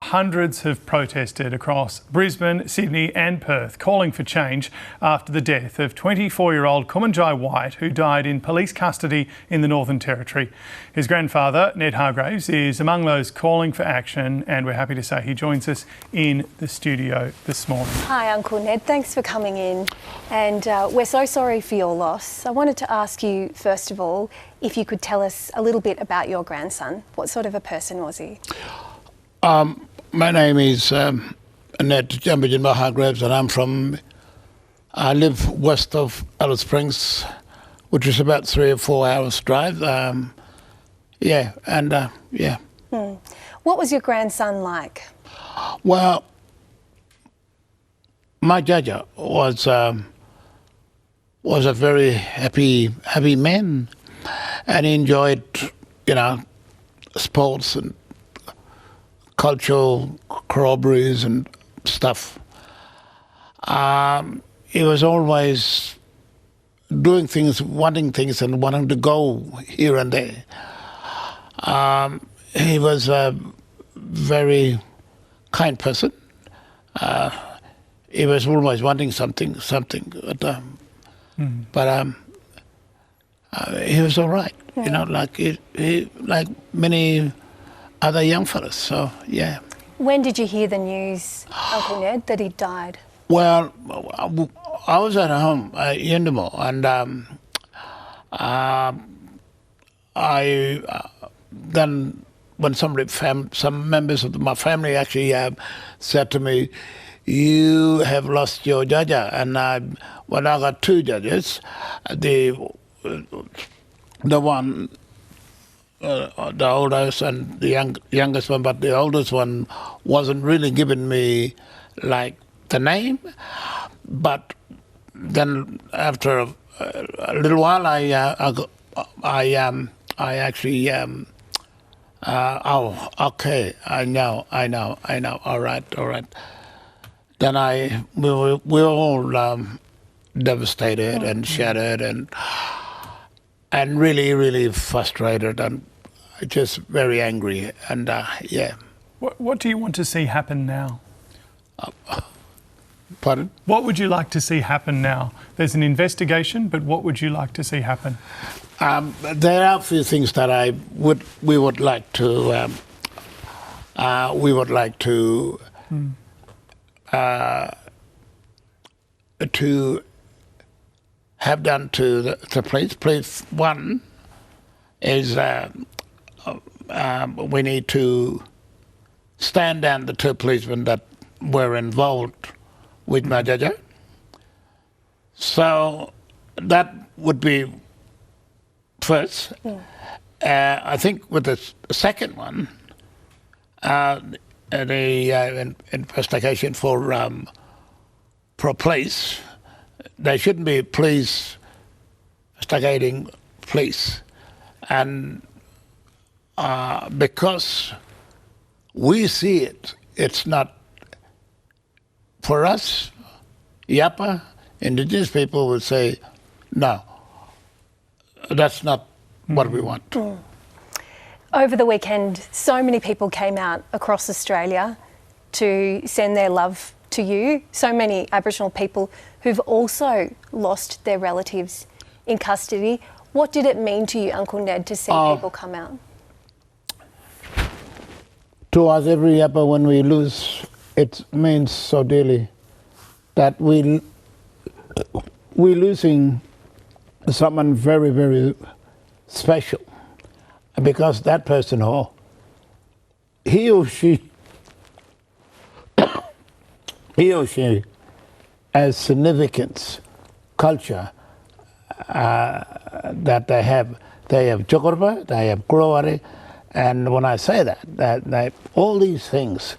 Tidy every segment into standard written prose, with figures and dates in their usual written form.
hundreds have protested across Brisbane, Sydney and Perth, calling for change after the death of 24-year-old Kumanjayi White, who died in police custody in the Northern Territory. His grandfather, Ned Hargraves, is among those calling for action, and we're happy to say he joins us in the studio this morning. Hi, Uncle Ned. Thanks for coming in. And we're so sorry for your loss. I wanted to ask you, first of all, if you could tell us a little bit about your grandson. What sort of a person was he? My name is Ned Hargraves, and I live west of Alice Springs, which is about 3 or 4 hours drive. What was your grandson like? Well, my Jaja was a very happy man, and he enjoyed, sports and cultural corroborees and stuff. He was always doing things, wanting to go here and there. He was a very kind person. He was always wanting something, but he was all right, like many other young fellas. So yeah. When did you hear the news, Uncle Ned, that he died? Well, I was at home at Yuendumu, and then when some members of my family actually said to me, "You have lost your Jaja," and when I got 2 judges, the one. The oldest and the youngest one, but the oldest one wasn't really giving me like the name. But then after a little while, I actually oh, okay, I know, all right. Then we were all devastated and shattered and really frustrated and just very angry, and yeah. What do you want to see happen now? Pardon? What would you like to see happen now? There's an investigation, but what would you like to see happen? There are a few things that we would like to have done to the police. Police, one is we need to stand down the 2 policemen that were involved with my Jaja. So that would be first. I think with the second one, the investigation for police. There shouldn't be police investigating police, and because we see it, it's not for us. Yapa, Indigenous people would say, no, that's not what we want. Over the weekend, so many people came out across Australia to send their love to you. So many Aboriginal people who've also lost their relatives in custody. What did it mean to you, Uncle Ned, to see people come out? To us, every Yapa, when we lose, it means so dearly that we're losing someone very, very special, because that person, he or she has significance, culture that they have. They have Chokorba, they have Kurowari, and when I say that all these things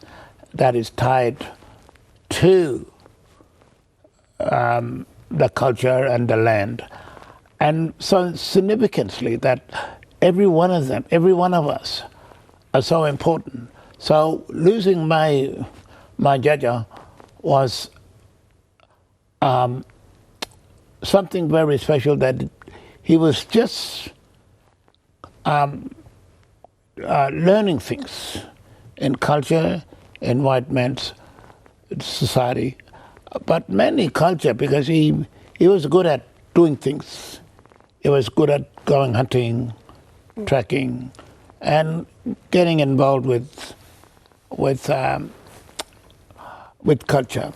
that is tied to the culture and the land, and so significantly that every one of them, every one of us, are so important. So losing my Jaja was something very special, that he was just learning things in culture, in white man's society, but mainly culture, because he was good at doing things. He was good at going hunting, trekking, and getting involved with culture.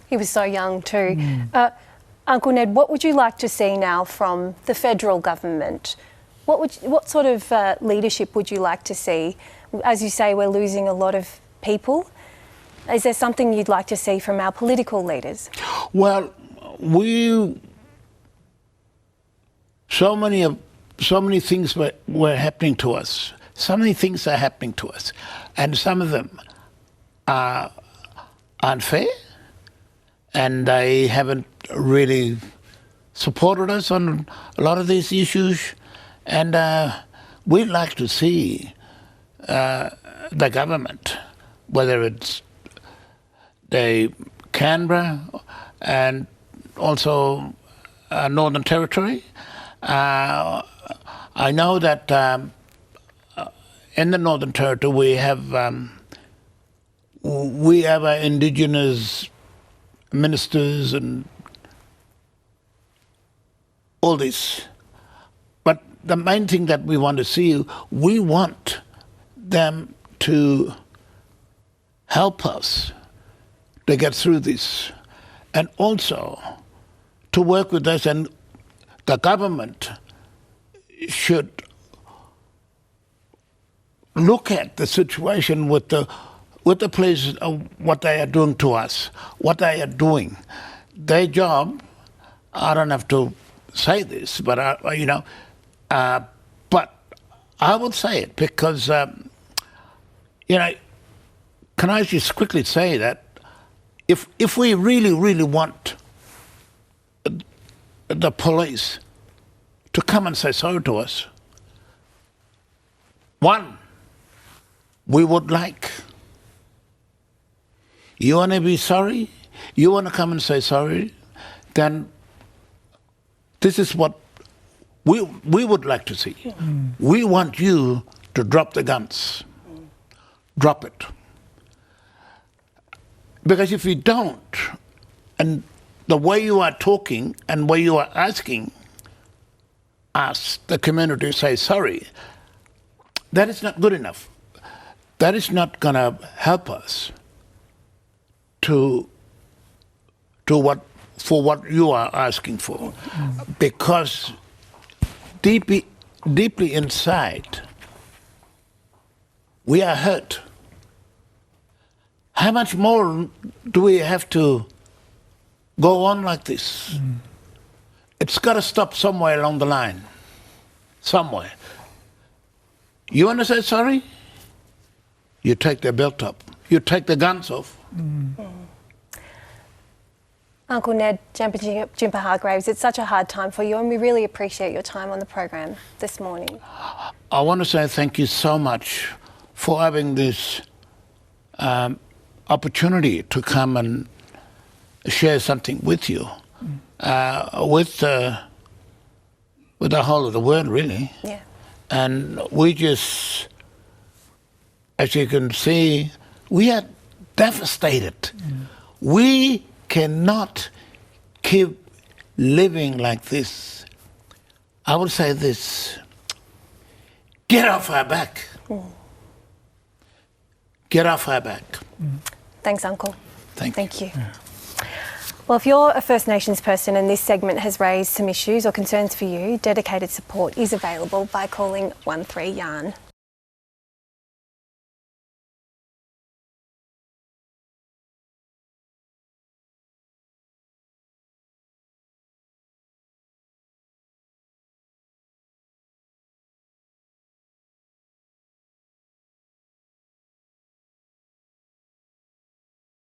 He was so young too. Uncle Ned, what would you like to see now from the federal government? What sort of leadership would you like to see? As you say, we're losing a lot of people. Is there something you'd like to see from our political leaders? Well, so many things were happening to us. So many things are happening to us, and some of them are unfair, and they haven't really supported us on a lot of these issues. And we'd like to see the government, whether it's the Canberra and also Northern Territory. I know that in the Northern Territory we have our Indigenous ministers and all this. But the main thing that we want to see, we want them to help us to get through this, and also to work with us, and the government should look at the situation with the police, what they are doing to us, what they are doing. Their job, I don't have to say this, but but I would say it because, can I just quickly say that if we really want the police to come and say sorry to us, one, we would like. You want to be sorry? You want to come and say sorry? Then this is what we would like to see. We want you to drop the guns. Drop it. Because if you don't, and the way you are talking and way you are asking us, the community, to say sorry, that is not good enough. That is not going to help us to what you are asking for, because deeply inside we are hurt. How much more do we have to go on like this? It's got to stop somewhere along the line. Somewhere. You want to say sorry? You take their belt up. You take the guns off. Uncle Ned, Jimpa Hargraves, it's such a hard time for you, and we really appreciate your time on the program this morning. I want to say thank you so much for having this opportunity to come and share something with you, with the whole of the world, really. Yeah. And we just, as you can see, we are devastated. We cannot keep living like this. I would say this: get off our back. Get off our back. Thanks, Uncle. Thank you. Yeah. Well, if you're a First Nations person and this segment has raised some issues or concerns for you, dedicated support is available by calling 13 Yarn.